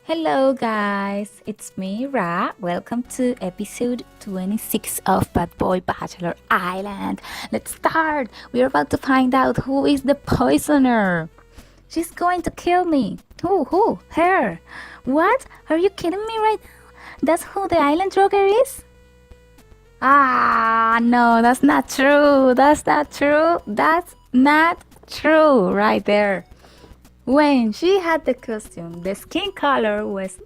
Hello guys, it's me Ra. Welcome to episode 26 of Boy Bachelor Island. Let's start. We're about to find out who is the poisoner. She's going to kill me. Who? Her. What? Are you kidding me right now? That's who the island drugger is? No, that's not true. That's not true. That's not true right there. When she had the costume, the skin color was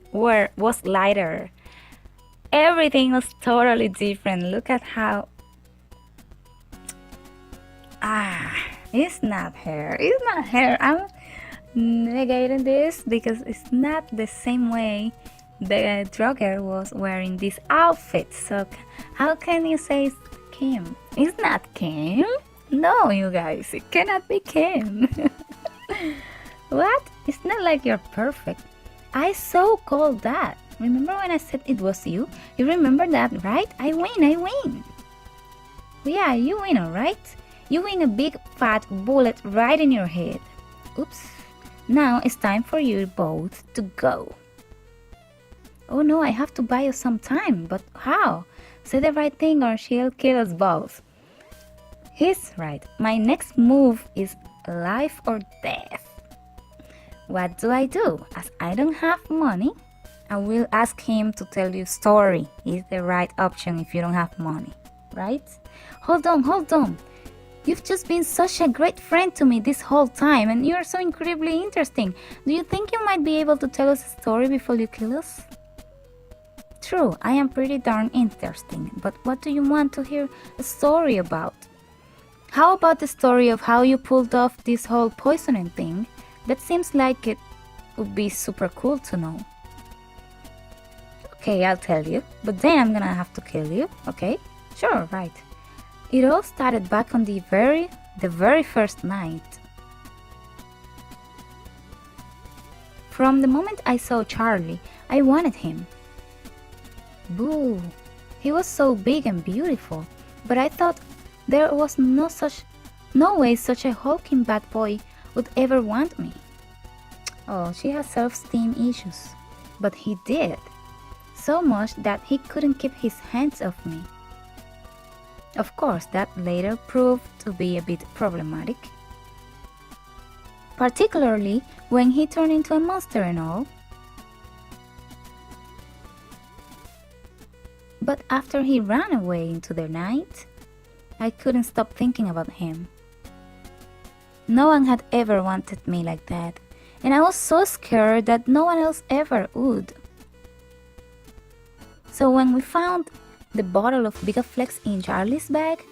lighter. Everything was totally different. Look at how it's not her. It's not her. I'm negating this because it's not the same way the drugger was wearing this outfit. So how can you say it's Kim? It's not Kim. No, you guys, it cannot be Kim. What? It's not like you're perfect. I so called that. Remember when I said it was you? You remember that, right? I win. Yeah, you win, alright? You win a big fat bullet right in your head. Oops. Now it's time for you both to go. Oh no, I have to buy you some time. But how? Say the right thing or she'll kill us both. He's right. My next move is life or death. What do? As I don't have money, I will ask him to tell you story. Is the right option if you don't have money, right? Hold on. You've just been such a great friend to me this whole time and you're so incredibly interesting. Do you think you might be able to tell us a story before you kill us? True, I am pretty darn interesting, but what do you want to hear a story about? How about the story of how you pulled off this whole poisoning thing? That seems like it would be super cool to know. Okay, I'll tell you, but then I'm gonna have to kill you, okay? Sure, right. It all started back on the very first night. From the moment I saw Charlie, I wanted him. Boo! He was so big and beautiful, but I thought there was no way such a hulking bad boy would ever want me. Oh, she has self-esteem issues. But he did. So much that he couldn't keep his hands off me. Of course, that later proved to be a bit problematic. Particularly when he turned into a monster and all. But after he ran away into the night, I couldn't stop thinking about him. No one had ever wanted me like that, and I was so scared that no one else ever would. So when we found the bottle of Bigaflex in Charlie's bag,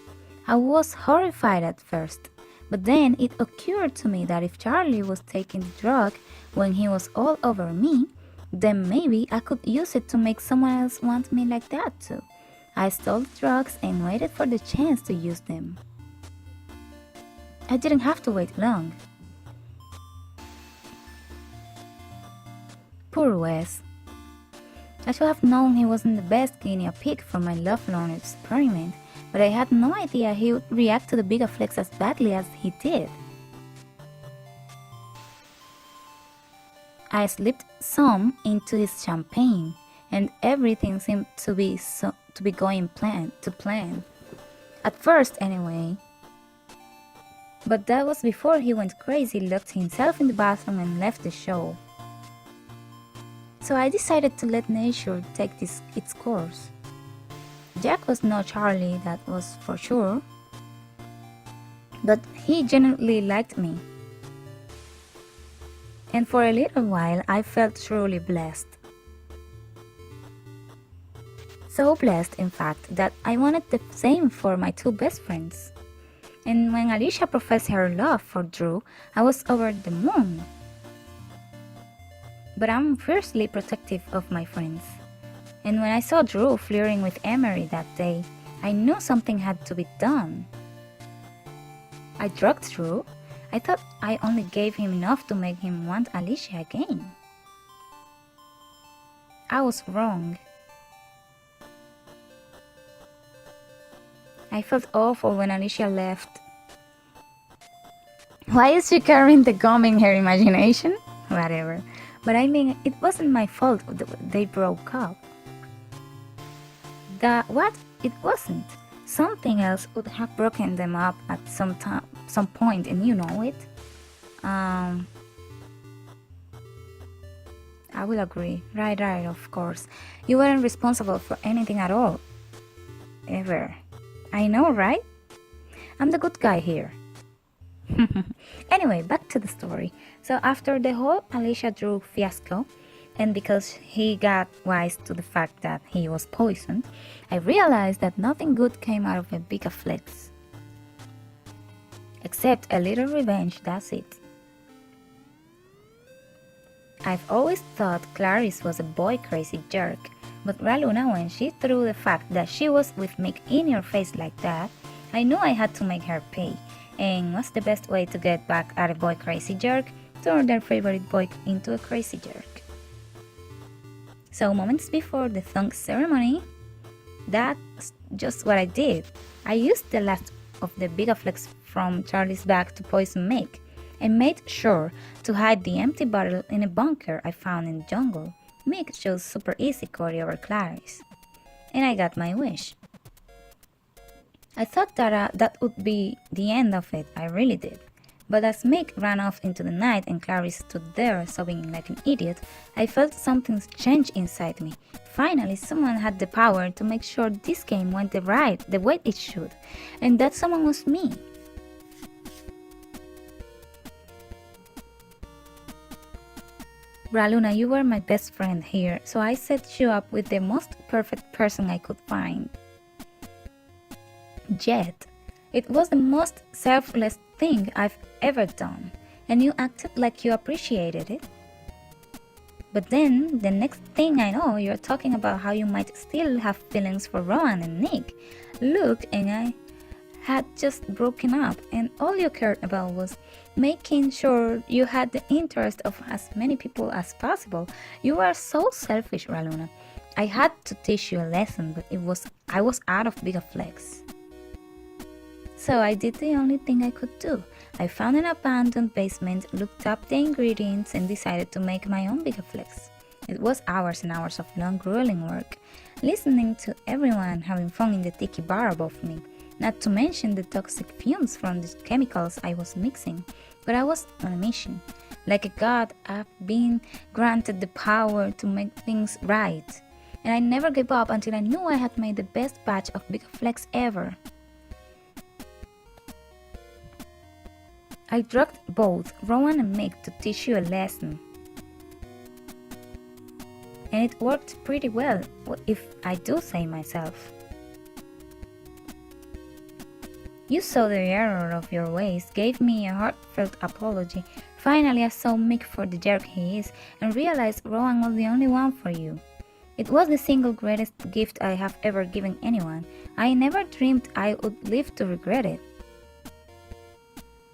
I was horrified at first, but then it occurred to me that if Charlie was taking the drug when he was all over me, then maybe I could use it to make someone else want me like that too. I stole the drugs and waited for the chance to use them. I didn't have to wait long. Poor Wes. I should have known he wasn't the best guinea pig for my lovelorn experiment, but I had no idea he would react to the Bigaflex as badly as he did. I slipped some into his champagne, and everything seemed to be going to plan. At first, anyway. But that was before he went crazy, locked himself in the bathroom and left the show. So I decided to let nature take its course. Jack was no Charlie, that was for sure. But he genuinely liked me. And for a little while, I felt truly blessed. So blessed, in fact, that I wanted the same for my two best friends. And when Alicia professed her love for Drew, I was over the moon. But I'm fiercely protective of my friends. And when I saw Drew flirting with Emery that day, I knew something had to be done. I drugged Drew. I thought I only gave him enough to make him want Alicia again. I was wrong. I felt awful when Alicia left. Why is she carrying the gum in her imagination? Whatever. But I mean, it wasn't my fault they broke up. What? It wasn't. Something else would have broken them up at some point, and you know it. I will agree. Right, of course. You weren't responsible for anything at all. Ever. I know, right? I'm the good guy here. Anyway, back to the story. So after the whole Alicia Drew fiasco, and because he got wise to the fact that he was poisoned, I realized that nothing good came out of a big flex. Except a little revenge, that's it. I've always thought Clarice was a boy-crazy jerk, but RaLuna, when she threw the fact that she was with Mick in your face like that, I knew I had to make her pay. And what's the best way to get back at a boy-crazy jerk? Turn their favorite boy into a crazy jerk. So moments before the thong ceremony, that's just what I did. I used the last of the Bigaflex from Charlie's bag to poison Mick, and made sure to hide the empty bottle in a bunker I found in the jungle. Mick chose super easy Cory over Clarice, and I got my wish. I thought that would be the end of it, I really did. But as Mick ran off into the night and Clarice stood there sobbing like an idiot, I felt something change inside me. Finally, someone had the power to make sure this game went the way it should, and that someone was me. RaLuna, you were my best friend here, so I set you up with the most perfect person I could find. Yet, it was the most selfless thing I've ever done, and you acted like you appreciated it. But then, the next thing I know, you're talking about how you might still have feelings for Rowan and Nick. Look, and I had just broken up, and all you cared about was making sure you had the interest of as many people as possible. You are so selfish, RaLuna. I had to teach you a lesson, but I was out of Bigaflex. So I did the only thing I could do. I found an abandoned basement, looked up the ingredients, and decided to make my own Bigaflex. It was hours and hours of long, grueling work, listening to everyone having fun in the tiki bar above me, not to mention the toxic fumes from the chemicals I was mixing. But I was on a mission. Like a god, I've been granted the power to make things right. And I never gave up until I knew I had made the best batch of Bigaflex ever. I drugged both Rowan and Mick to teach you a lesson. And it worked pretty well, if I do say myself. You saw the error of your ways, gave me a heartfelt apology. Finally, I saw Mick for the jerk he is, and realized Rowan was the only one for you. It was the single greatest gift I have ever given anyone. I never dreamed I would live to regret it.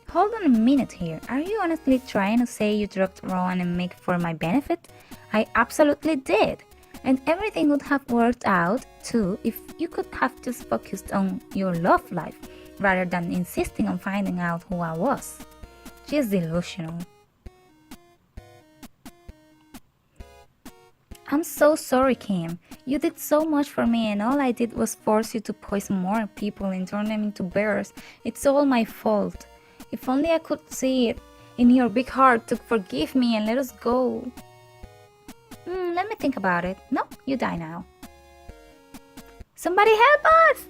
Hold on a minute here. Are you honestly trying to say you drugged Rowan and Mick for my benefit? I absolutely did. And everything would have worked out too if you could have just focused on your love life rather than insisting on finding out who I was. She's delusional. I'm so sorry, Kim. You did so much for me, and all I did was force you to poison more people and turn them into bears. It's all my fault. If only I could see it in your big heart to forgive me and let us go. Let me think about it. No, you die now. Somebody help us!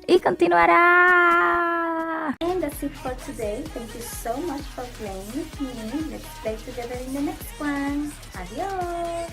Y continuará! And that's it for today. Thank you so much for playing with me. Let's play together in the next one. Adios!